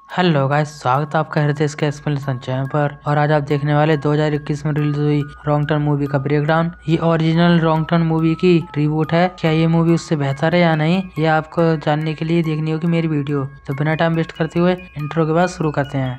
Hello guys, स्वागत है आपका हृदय के एक्सप्लेनेशन चैनल पर। और आज आप देखने वाले 2021 में रिलीज हुई रॉन्ग टर्न मूवी का ब्रेकडाउन। ये ओरिजिनल रॉन्ग टर्न मूवी की रिबूट है। क्या ये मूवी उससे बेहतर है या नहीं, ये आपको जानने के लिए देखनी होगी मेरी वीडियो। तो बिना टाइम वेस्ट करते हुए इंट्रो के बाद शुरू करते हैं।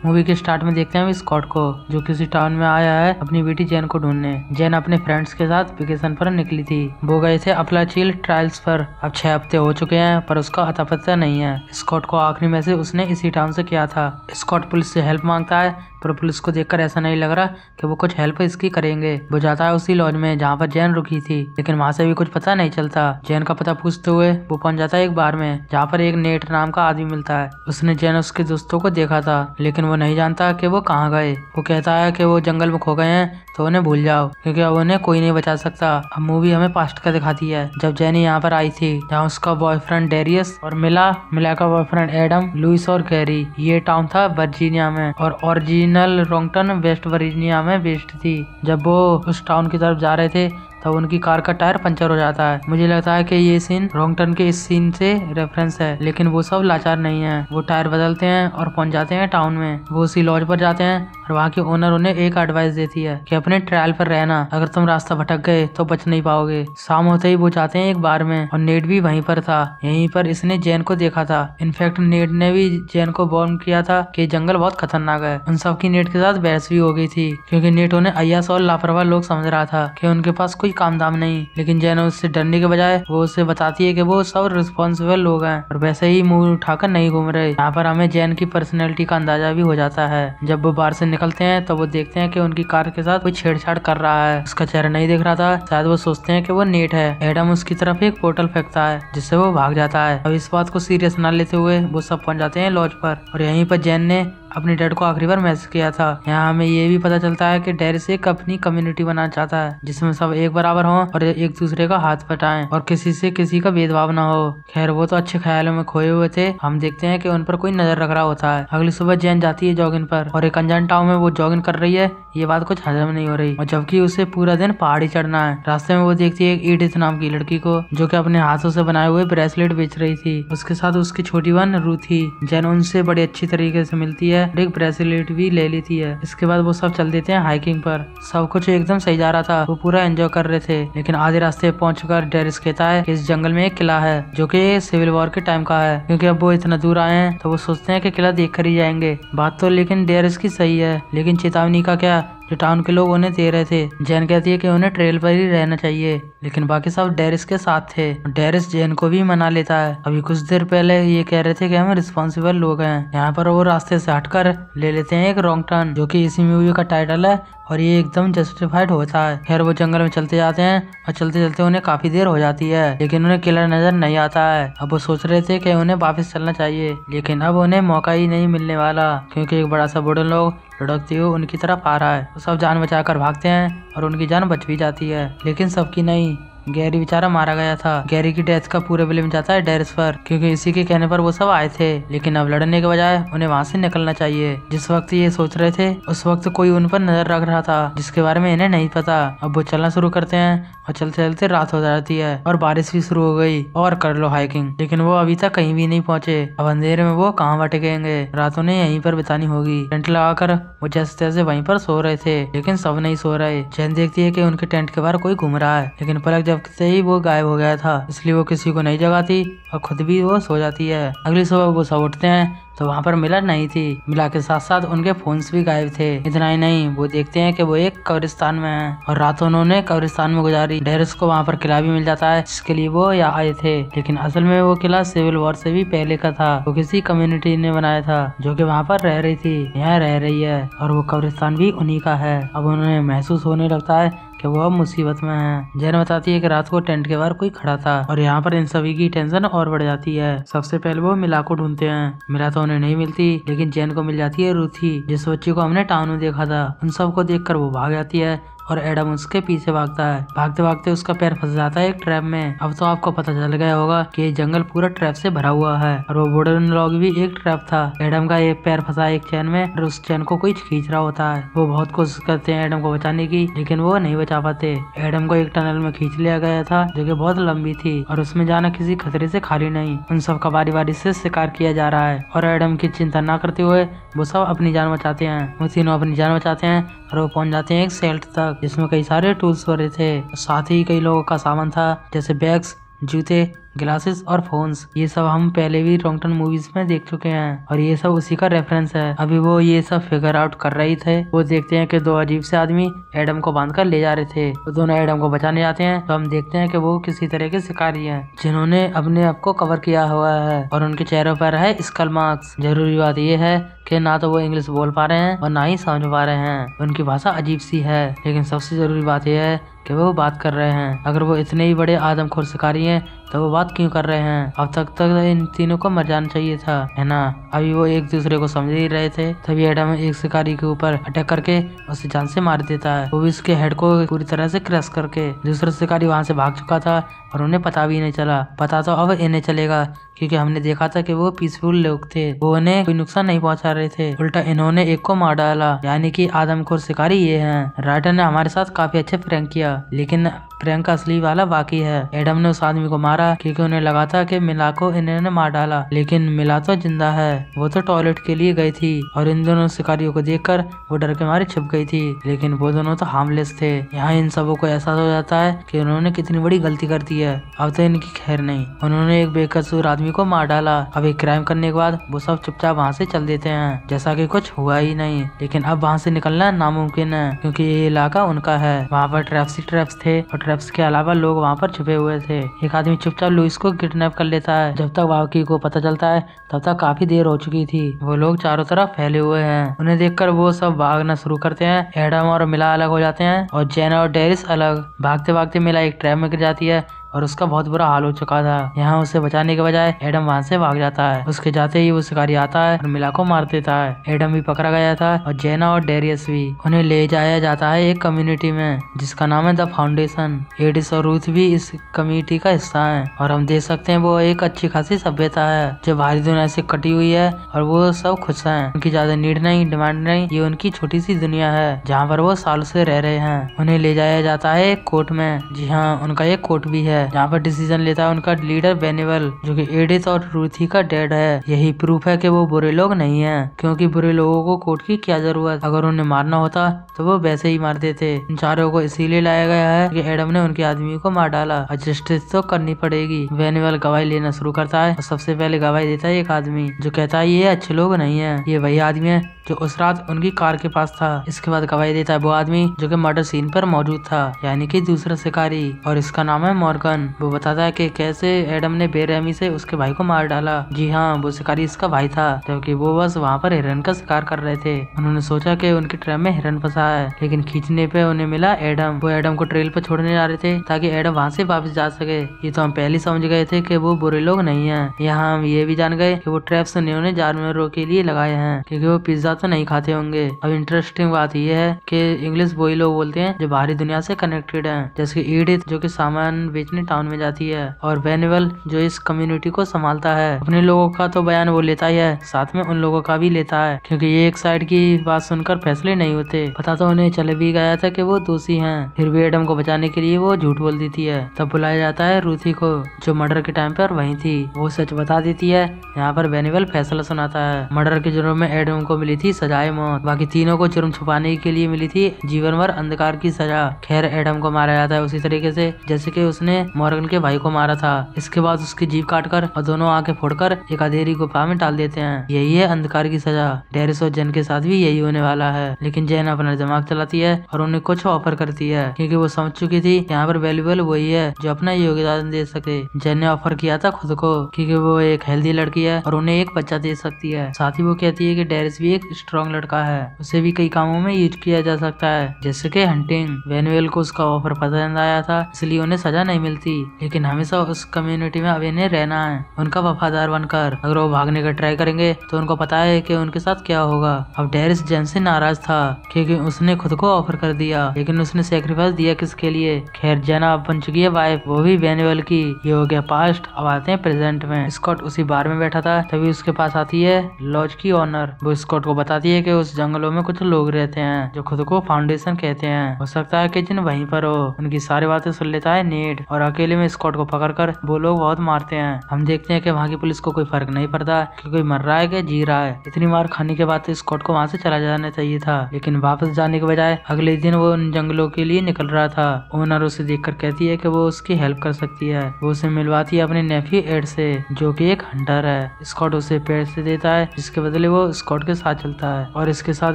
मूवी के स्टार्ट में देखते हैं स्कॉट को, जो किसी टाउन में आया है अपनी बेटी जैन को ढूंढने। जैन अपने फ्रेंड्स के साथ वेकेशन पर निकली थी। वो गए थे अपलाचील ट्रायल्स पर। अब 6 हफ्ते हो चुके हैं पर उसका अता पता नहीं है। स्कॉट को आखिरी मैसेज उसने इसी टाउन से किया था। स्कॉट पुलिस से हेल्प मांगता है पर पुलिस को देखकर ऐसा नहीं लग रहा कि वो कुछ हेल्प इसकी करेंगे। वो जाता है उसी लॉज में जहाँ पर जैन रुकी थी, लेकिन वहाँ से भी कुछ पता नहीं चलता। जैन का पता पूछते हुए वो पहुंच जाता है एक बार में, जहाँ पर एक नेट नाम का आदमी मिलता है। उसने जैन उसके दोस्तों को देखा था, लेकिन वो नहीं जानता कि वो कहाँ गए। वो कहता है कि वो जंगल में खो गए हैं तो उन्हें भूल जाओ, क्योंकि अब उन्हें कोई नहीं बचा सकता। अब मूवी हमें पास्ट का दिखाती है, जब जैनी यहाँ पर आई थी, जहाँ उसका बॉयफ्रेंड डेरियस और मिला का बॉयफ्रेंड एडम, लुइस और कैरी। ये टाउन था वर्जीनिया में और original wrong turn West Virginia में बेस्ड थी। जब वो उस टाउन की तरफ जा रहे थे तब उनकी कार का टायर पंचर हो जाता है। मुझे लगता है कि ये सीन रॉन्ग टर्न के इस सीन से रेफरेंस है, लेकिन वो सब लाचार नहीं है। वो टायर बदलते हैं और पहुंच जाते हैं टाउन में। वो उसी लॉज पर जाते हैं और वहाँ की ओनर उन्हें एक एडवाइस देती है कि अपने ट्रायल पर रहना, अगर तुम रास्ता भटक गए तो बच नहीं पाओगे। शाम होते ही वो जाते हैं एक बार में और नेट भी वहीं पर था। यहीं पर इसने जैन को देखा था। इनफैक्ट नेट ने भी जैन को वार्न किया था कि जंगल बहुत खतरनाक है। उन सब की नेट के साथ बहस भी हो गई थी, क्योंकि नेट उन्हें अय्यास और लापरवाह लोग समझ रहा था कि उनके पास कोई काम दाम नहीं। लेकिन जैन उससे डरने के बजाय वो उससे बताती है कि वो सब रिस्पॉन्सिबल लोग हैं और वैसे ही मुंह उठाकर नहीं घूम रहे। यहाँ पर हमें जैन की पर्सनैलिटी का अंदाजा भी हो जाता है। जब वो बाहर से निकलते हैं तो वो देखते हैं कि उनकी कार के साथ कोई छेड़छाड़ कर रहा है। उसका चेहरा नहीं दिख रहा था, शायद वो सोचते हैं कि वो नेट है। एडम उसकी तरफ एक पोर्टल फेंकता है जिससे वो भाग जाता है। अब इस बात को सीरियस न लेते हुए वो सब पहुंच जाते हैं लॉज पर, और यहीं पर जैन ने अपने डैड को आखिरी बार मैसेज किया था। यहाँ हमें ये भी पता चलता है कि डेरिस एक अपनी कम्युनिटी बनाना चाहता है जिसमें सब एक बराबर हों और एक दूसरे का हाथ बटाएं और किसी से किसी का भेदभाव ना हो। खैर वो तो अच्छे ख्यालों में खोए हुए थे। हम देखते हैं कि उन पर कोई नजर रख रहा होता है। अगली सुबह जैन जाती है जॉगिंग पर और एक अनजान टाउन में वो जॉगिंग कर रही है। ये बात कुछ हजम नहीं हो रही, और जबकि उसे पूरा दिन पहाड़ी चढ़ना है। रास्ते में वो देखती है एक ईडिथ नाम की लड़की को, जो कि अपने हाथों से बनाए हुए ब्रेसलेट बेच रही थी। उसके साथ उसकी छोटी बहन रू थी। जैन उनसे बड़ी अच्छी तरीके से मिलती है और एक ब्रेसलेट भी ले लेती है। इसके बाद वो सब चल देते हैं हाइकिंग पर। सब कुछ एकदम सही जा रहा था, वो पूरा एंजॉय कर रहे थे। लेकिन आधे रास्ते पहुंचकर डेरिस कहता है कि इस जंगल में एक किला है जो कि सिविल वॉर के टाइम का है। क्योंकि अब वो इतना दूर आए हैं तो वो सोचते हैं कि किला देख कर ही जाएंगे। बात तो लेकिन डेरिस की सही है, लेकिन चेतावनी का क्या जो टाउन के लोग उन्हें दे रहे थे। जैन कहती है कि उन्हें ट्रेल पर ही रहना चाहिए, लेकिन बाकी सब डेरिस के साथ थे। डेरिस जैन को भी मना लेता है। अभी कुछ देर पहले ये कह रहे थे कि हम रिस्पॉन्सिबल लोग हैं। यहाँ पर वो रास्ते से हटकर ले लेते हैं एक रॉन्ग टर्न, जो कि इसी मूवी का टाइटल है, और ये एकदम जस्टिफाइड होता है। खैर वो जंगल में चलते जाते हैं और चलते चलते उन्हें काफी देर हो जाती है, लेकिन उन्हें किला नजर नहीं आता है। अब वो सोच रहे थे कि उन्हें वापस चलना चाहिए, लेकिन अब उन्हें मौका ही नहीं मिलने वाला, क्योंकि एक बड़ा सा वुडन लोग लुढ़कते हुए उनकी तरफ आ रहा है। वो सब जान बचाकर भागते हैं और उनकी जान बच भी जाती है, लेकिन सबकी नहीं। गैरी बेचारा मारा गया था। गैरी की डेथ का पूरा ब्लेम जाता है डेरिस पर, क्योंकि इसी के कहने पर वो सब आए थे। लेकिन अब लड़ने के बजाय उन्हें वहाँ से निकलना चाहिए। जिस वक्त ये सोच रहे थे उस वक्त कोई उन पर नजर रख रहा था, जिसके बारे में इन्हें नहीं पता। अब वो चलना शुरू करते हैं और चलते चलते रात हो जाती है और बारिश भी शुरू हो गई और कर लो हाइकिंग। लेकिन वो अभी तक कहीं भी नहीं पहुंचे। अब अंधेरे में वो कहाँ भटकेंगे। रात उन्हें यहीं पर बितानी होगी। टेंट लगाकर वो जैसे तैसे वहीं पर सो रहे थे, लेकिन सब नहीं सो रहे। जैन देखती है कि उनके टेंट के बाहर कोई घूम रहा है, लेकिन पलक से ही वो गायब हो गया था, इसलिए वो किसी को नहीं जगाती और खुद भी वो सो जाती है। अगली सुबह वो सब उठते हैं तो वहाँ पर मिला नहीं थी। मिला के साथ साथ उनके फोन्स भी गायब थे। इतना ही नहीं, वो देखते हैं कि वो एक कब्रिस्तान में है और रात उन्होंने कब्रिस्तान में गुजारी। डेरिस को वहाँ पर किला भी मिल जाता है जिसके लिए वो यहाँ आए थे, लेकिन असल में वो किला सिविल वॉर से भी पहले का था। वो किसी कम्युनिटी ने बनाया था जो कि वहाँ पर रह रही थी, यहाँ रह रही है, और वो कब्रिस्तान भी उन्हीं का है। अब उन्हें महसूस होने लगता है कि वो अब मुसीबत में है। जैन बताती है कि रात को टेंट के बाहर कोई खड़ा था, और यहाँ पर इन सभी की टेंशन और बढ़ जाती है। सबसे पहले वो मिला को ढूंढते हैं। मिला तो उन्हें नहीं मिलती, लेकिन जैन को मिल जाती है रूथी, जिस बच्ची को हमने टाउन में देखा था। उन सबको देखकर वो भाग जाती है और एडम उसके पीछे भागता है। भागते भागते उसका पैर फंस जाता है एक ट्रैप में। अब तो आपको पता चल गया होगा कि ये जंगल पूरा ट्रैप से भरा हुआ है और वो वुडन लॉग भी एक ट्रैप था। एडम का एक पैर फंसा एक चैन में और उस चैन को कोई खींच रहा होता है। वो बहुत कोशिश करते हैं एडम को बचाने की, लेकिन वो नहीं बचा पाते। एडम को एक टनल में खींच लिया गया था जो कि बहुत लंबी थी और उसमें जाना किसी खतरे से खाली नहीं। उन सब का बारी बारी से शिकार किया जा रहा है और एडम की चिंता न करते हुए वो सब अपनी जान बचाते हैं। वो तीनों अपनी जान बचाते हैं और वो पहुंच जाते हैं एक शेल्टर तक जिसमें कई सारे टूल्स भरे थे। साथ ही कई लोगों का सामान था जैसे बैग्स, जूते, ग्लासेस और फोन्स। ये सब हम पहले भी रॉन्गटन मूवीज में देख चुके हैं और ये सब उसी का रेफरेंस है। अभी वो ये सब फिगर आउट कर रही थे। वो देखते हैं कि दो अजीब से आदमी एडम को बांधकर ले जा रहे थे। वो दोनों एडम को बचाने जाते हैं तो हम देखते हैं कि वो किसी तरह के शिकारी हैं जिन्होंने अपने आप को कवर किया हुआ है और उनके चेहरों पर है स्कल मार्क्स। जरूरी बात ये है कि ना तो वो इंग्लिश बोल पा रहे हैं और ना ही समझ पा रहे हैं। उनकी भाषा अजीब सी है, लेकिन सबसे जरूरी बात यह है कि वो बात कर रहे हैं। अगर वो इतने ही बड़े आदमखोर शिकारी हैं तो वो बात क्यों कर रहे हैं? अब तक इन तीनों को मर जाना चाहिए था, है ना? अभी वो एक दूसरे को समझ ही रहे थे तभी एडम एक शिकारी के ऊपर अटैक करके उसे जान से मार देता है। वो भी उसके हेड को पूरी तरह से क्रश करके। दूसरा शिकारी वहां से भाग चुका था और उन्हें पता भी नहीं चला। पता तो अब इन्हें चलेगा क्योंकि हमने देखा था कि वो पीसफुल लोग थे, वो उन्हें कोई नुकसान नहीं पहुंचा रहे थे। उल्टा इन्होंने एक को मार डाला, यानी कि आदमखोर शिकारी ये हैं। राइटर ने हमारे साथ काफी अच्छे प्रैंक किया, लेकिन प्रैंक का असली वाला बाकी है। एडम ने उस आदमी को मारा क्योंकि उन्हें लगा था कि मिला को इन्होंने मार डाला, लेकिन मिला तो जिंदा है। वो तो टॉयलेट के लिए गई थी और इन दोनों शिकारियों को देखकर वो डर के मारे छुप गई थी, लेकिन वो दोनों तो हार्मलेस थे। यहाँ इन सबों को एहसास हो जाता है कि उन्होंने कितनी बड़ी गलती कर दी है। अब तो इनकी खैर नहीं, उन्होंने एक बेकसूर आदमी को मार डाला। अब एक क्राइम करने के बाद वो सब चुपचाप वहाँ से चल देते हैं जैसा कि कुछ हुआ ही नहीं। लेकिन अब वहाँ से निकलना नामुमकिन है क्योंकि ये इलाका उनका है। वहाँ पर ट्रैप्स ही ट्रैप्स थे और ट्रैप्स के अलावा लोग वहाँ पर छुपे हुए थे। एक आदमी चुपचाप लुइस को किडनैप कर लेता है। जब तक बाकी को पता चलता है तब तक काफी देर हो चुकी थी। वो लोग चारों तरफ फैले हुए हैं। उन्हें देखकर वो सब भागना शुरू करते हैं। एडम और मिला अलग हो जाते हैं और जेना और डेरिस अलग। भागते भागते मिला एक ट्रैप में गिर जाती है और उसका बहुत बुरा हाल हो चुका था। यहाँ उसे बचाने के बजाय एडम वहाँ से भाग जाता है। उसके जाते ही वो शिकारी आता है और मिला को मार देता है। एडम भी पकड़ा गया था और जेना और डेरियस भी। उन्हें ले जाया जाता है एक कम्युनिटी में जिसका नाम है द फाउंडेशन। एडिस और रूथ भी इस कम्युनिटी का हिस्सा है और हम देख सकते हैं वो एक अच्छी खासी सभ्यता है जो बाहरी दुनिया से कटी हुई है और वो सब खुश हैं। उनकी ज्यादा नीड नहीं, डिमांड नहीं, ये उनकी छोटी सी दुनिया है जहाँ पर वो सालों से रह रहे हैं। उन्हें ले जाया जाता है एक कोर्ट में। जी हाँ, उनका एक कोर्ट भी है जहाँ पर डिसीजन लेता है उनका लीडर बेनिवल, जो कि एडिथ और रूथी का डैड है। यही प्रूफ है कि वो बुरे लोग नहीं हैं, क्योंकि बुरे लोगों को कोर्ट की क्या जरूरत। अगर उन्हें मारना होता तो वो वैसे ही मार देते। इन चारों को इसीलिए लाया गया है कि एडम ने उनके आदमी को मार डाला और जस्टिस तो करनी पड़ेगी। बेनिवल गवाही लेना शुरू करता है और सबसे पहले गवाही देता है एक आदमी जो कहता है ये अच्छे लोग नहीं है, ये वही आदमी है जो उस रात उनकी कार के पास था। इसके बाद गवाही देता है वो आदमी जो कि मर्डर सीन पर मौजूद था, यानी कि दूसरा शिकारी, और इसका नाम है मॉर्गन। वो बताता है कि कैसे एडम ने बेरहमी से उसके भाई को मार डाला। जी हाँ, वो शिकारी इसका भाई था, जबकि वो बस वहाँ पर हिरन का शिकार कर रहे थे। उन्होंने सोचा कि उनके ट्रैप में हिरन फंसा है, लेकिन खींचने पे उन्हें मिला एडम। वो एडम को ट्रेल पर छोड़ने जा रहे थे ताकि एडम वहाँ से वापस जा सके। ये तो हम पहले समझ गए थे कि वो बुरे लोग नहीं है। यहाँ हम ये भी जान गए कि वो ट्रैप्स उन्होंने जानवरों के लिए लगाए हैं क्योंकि वो पिज्जा तो नहीं खाते होंगे। अब इंटरेस्टिंग बात यह है कि इंग्लिश वही लोग बोलते हैं जो बाहरी दुनिया से कनेक्टेड हैं, जैसे एडिथ जो कि सामान बेचने टाउन में जाती है और बेनिवल जो इस कम्युनिटी को संभालता है। अपने लोगों का तो बयान वो लेता ही है, साथ में उन लोगों का भी लेता है, क्योंकि ये एक साइड की बात सुनकर फैसले नहीं होते। पता तो उन्हें चले भी गया था कि वो दोषी हैं, फिर भी एडम को बचाने के लिए वो झूठ बोल देती है। तब बुलाया जाता है रूथी को जो मर्डर के टाइम पर वहीं थी। वो सच बता देती है। यहाँ पर बेनिवल फैसला सुनाता है। मर्डर के जुर्म में एडम को मिली थी सजाए मौत, बाकी तीनों को जुर्म छुपाने के लिए मिली थी जीवन भर अंधकार की सजा। खैर एडम को मारा जाता है उसी तरीके से जैसे कि उसने मॉर्गन के भाई को मारा था। इसके बाद उसकी जीभ काटकर और दोनों आंखें फोड़कर एक अंधेरी गुफा में डाल देते हैं। यही है अंधकार की सजा। डेरिस और जेन के साथ भी यही होने वाला है, लेकिन जेन अपना दिमाग चलाती है और उन्हें कुछ ऑफर करती है क्योंकि वो समझ चुकी थी यहाँ पर वैल्यूएबल वही है जो अपना योगदान दे सके। जेन ने ऑफर किया था खुद को क्योंकि वो एक हेल्दी लड़की है और उन्हें एक बच्चा दे सकती है। साथ ही वो कहती है कि डेरिस भी एक स्ट्रॉन्ग लड़का है, उसे भी कई कामों में यूज किया जा सकता है, जैसे कि हंटिंग। वेनुएल को उसका ऑफर पसंद आया था, इसलिए उन्हें सजा नहीं मिलती, लेकिन हमेशा उस कम्युनिटी में अभी रहना है, उनका वफादार बनकर। अगर वो भागने का ट्राई करेंगे तो उनको पता है कि उनके साथ क्या होगा। अब डेरिस जेन से नाराज था क्योंकि उसने खुद को ऑफर कर दिया, लेकिन उसने सेक्रीफाइस दिया किसके लिए? खैर जेना अब बन चुकी है वाइफ, वो भी वेनुएल की। ये हो गया पास्ट। अब आते हैं प्रेजेंट में। स्कॉट उसी बार में बैठा था, तभी उसके पास आती है लॉज की ऑनर। वो स्कॉट को बताती है कि उस जंगलों में कुछ लोग रहते हैं जो खुद को फाउंडेशन कहते हैं, हो सकता है कि जिन वहीं पर हो। उनकी सारी बातें सुन लेता है नेड, और अकेले में स्कॉट को पकड़कर वो लोग बहुत मारते हैं। हम देखते हैं कि वहाँ की पुलिस को कोई फर्क नहीं पड़ता कि कोई मर रहा है कि जी रहा है। इतनी मार खाने के बाद तो स्कॉट को वहाँ से चला जाना चाहिए था, लेकिन वापस जाने के बजाय अगले दिन वो उन जंगलों के लिए निकल रहा था। ओनर उसे देखकर कहती है कि वो उसकी हेल्प कर सकती है। वो उसे मिलवाती है अपने नेफ्यू एड से, जो कि एक हंटर है। स्कॉट उसे पैसे देता है, जिसके बदले वो स्कॉट के साथ चलता है, और इसके साथ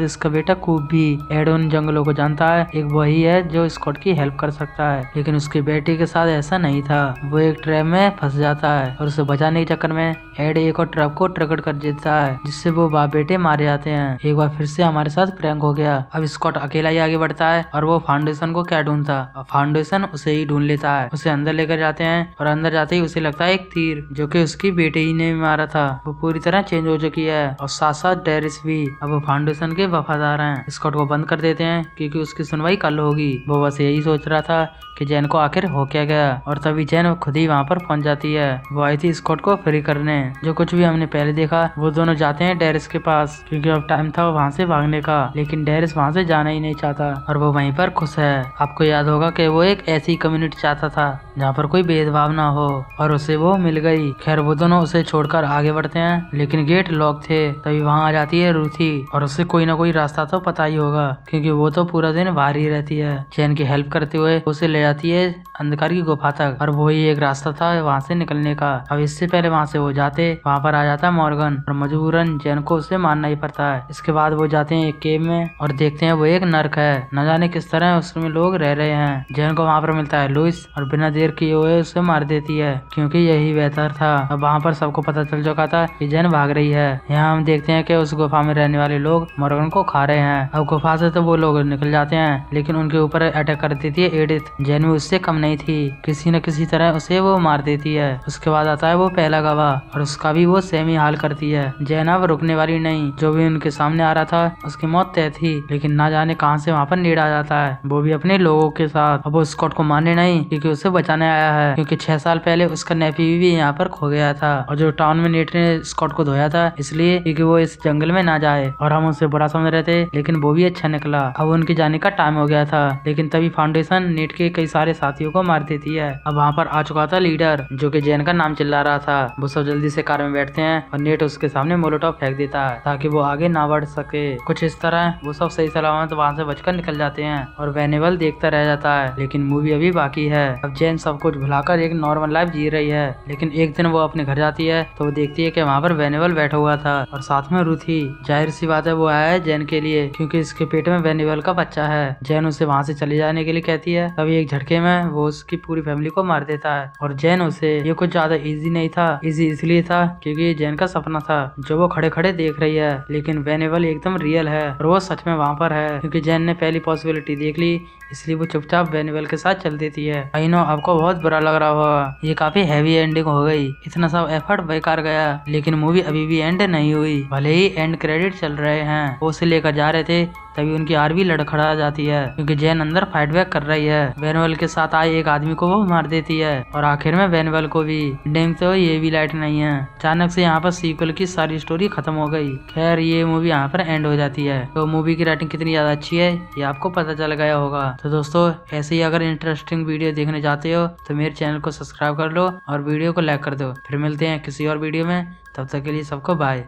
इसका बेटा कूप भी। एड उन जंगलों को जानता है, एक वही है जो स्कॉट की हेल्प कर सकता है, लेकिन उसके बेटे के साथ ऐसा नहीं था। वो एक ट्रैप में फंस जाता है, और उसे बचाने के चक्कर में एड एक और ट्रक को ट्रिगर कर देता है, जिससे वो बाप बेटे मारे जाते हैं। एक बार फिर से हमारे साथ प्रैंक हो गया। अब स्कॉट अकेला ही आगे बढ़ता है, और वो फाउंडेशन को क्या ढूंढता, फाउंडेशन उसे ही ढूंढ लेता है। उसे अंदर लेकर जाते हैं, और अंदर जाते ही उसे लगता है एक तीर, जो कि उसकी बेटे ही ने मारा था। वो पूरी तरह चेंज हो चुकी है, और साथ साथ डेरिस भी। अब वो फाउंडेशन के वफादार हैं। स्कॉट को बंद कर देते हैं क्योंकि उसकी सुनवाई कल होगी। वो बस यही सोच रहा था कि जैन को आखिर हो क्या गया, और तभी जैन खुद ही वहाँ पर पहुंच जाती है। वो आई थी स्कॉट को फ्री करने। जो कुछ भी हमने पहले देखा, वो दोनों जाते हैं डेरिस के पास, क्योंकि अब टाइम था वहाँ से भागने का, लेकिन डेरिस वहाँ से जाना ही नहीं चाहता, और वो वहीं पर खुश है। आपको याद होगा कि वो एक ऐसी कम्युनिटी चाहता था जहाँ पर कोई भेदभाव ना हो, और उसे वो मिल गई। खैर वो दोनों उसे छोड़कर आगे बढ़ते हैं, लेकिन गेट लॉक थे। तभी वहाँ आ जाती है रूथी, और उसे कोई ना कोई रास्ता तो पता ही होगा, क्योंकि वो तो पूरा दिन बाहर ही रहती है। जैन की हेल्प करते हुए उसे ले जाती है अंधकार की गुफा तक, और वही एक रास्ता था वहाँ से निकलने का। अब इससे पहले वहाँ से वो जाते, वहाँ पर आ जाता मॉर्गन, और मजबूरन जैन को उसे मारना ही पड़ता है। इसके बाद वो जाते हैं एक केव में, और देखते हैं वो एक नर्क है। न जाने किस तरह उसमें लोग रह रहे हैं। जैन को वहाँ पर मिलता है लुइस, और बिना देर किए हुए उसे मार देती है, क्योंकि यही बेहतर था। अब वहाँ पर सबको पता चल चुका था कि जैन भाग रही है। यहाँ हम देखते हैं कि उस गुफा में रहने वाले लोग मॉर्गन को खा रहे हैं। अब गुफा से तो वो लोग निकल जाते हैं, लेकिन उनके ऊपर अटैक कर देती है एडिथ। जैन भी उससे कम नहीं थी, किसी न किसी तरह उसे वो मार देती है। उसके बाद आता है वो पहला गवाह, और उसका भी वो सेम ही हाल करती है। जैन अब रुकने वाली नहीं, जो भी उनके सामने आ रहा था उसकी मौत तय थी, लेकिन ना जाने कहां से वहां पर नीड आ जाता है, वो भी अपने लोगों के साथ। अब वो स्कॉट को मारने नहीं, क्योंकि उसे बचाने आया है, क्योंकि 6 साल पहले उसका नेफ्यू भी यहाँ पर खो गया था, और जो टाउन में नीड ने स्कॉट को धोया था, इसलिए क्योंकि वो इस जंगल में ना जाए, और हम उसे बुरा समझ रहे थे, लेकिन वो भी अच्छा निकला। अब उनके जाने का टाइम हो गया था, लेकिन तभी फाउंडेशन नीड के कई सारे साथियों को मार देती है। अब वहाँ पर आ चुका था लीडर, जो कि जैन का नाम चिल्ला रहा था। वो सब जल्दी से कार में बैठते हैं, और नेट उसके सामने मोलोटॉव फेंक देता है ताकि वो आगे ना बढ़ सके। कुछ इस तरह वो सब सही सलामत वहाँ से बचकर निकल जाते हैं, और वेनेबल देखता रह जाता है। लेकिन मूवी अभी बाकी है। अब जैन सब कुछ भुलाकर एक नॉर्मल लाइफ जी रही है, लेकिन एक दिन वो अपने घर जाती है तो वो देखती है कि वहाँ पर वेनेबल बैठा हुआ था, और साथ में रूथी। जाहिर सी बात है वो आया है जैन के लिए, क्योंकि इसके पेट में वेनेबल का बच्चा है। जैन उसे वहाँ से चले जाने के लिए कहती है, तभी एक झटके में वो उसकी पूरी फैमिली को मार देता है। और जैन उसे, ये कुछ ज्यादा इजी नहीं था, इजी इसलिए था क्योंकि ये जैन का सपना था जो वो खड़े खड़े देख रही है, लेकिन वेनेबल एकदम रियल है, और वो सच में वहाँ पर है, क्योंकि जैन ने पहली पॉसिबिलिटी देख ली, इसलिए वो चुपचाप वेनेबल के साथ चल देती है। आई नो आपको बहुत बुरा लग रहा होगा, ये काफी हैवी एंडिंग हो गई, इतना सब एफर्ट बेकार गया, लेकिन मूवी अभी भी एंड नहीं हुई। भले ही एंड क्रेडिट चल रहे हैं, वो उसे लेकर जा रहे थे, तभी उनकी आर्मी लड़खड़ा जाती है, क्योंकि जैन अंदर फाइट बैक कर रही है। वेनेबल के साथ आए एक आदमी को वो मार देती है, और आखिर में वेनेबल को भी। एंडिंग तो ये भी लाइट नहीं है। अचानक से यहाँ पर सीक्वल की सारी स्टोरी खत्म हो गई। खैर ये मूवी यहाँ पर एंड हो जाती है। तो मूवी की राइटिंग कितनी ज्यादा अच्छी है ये आपको पता चल गया होगा। तो दोस्तों ऐसे ही अगर इंटरेस्टिंग वीडियो देखने चाहते हो तो मेरे चैनल को सब्सक्राइब कर लो और वीडियो को लाइक कर दो। फिर मिलते हैं किसी और वीडियो में, तब तक के लिए सबको बाय।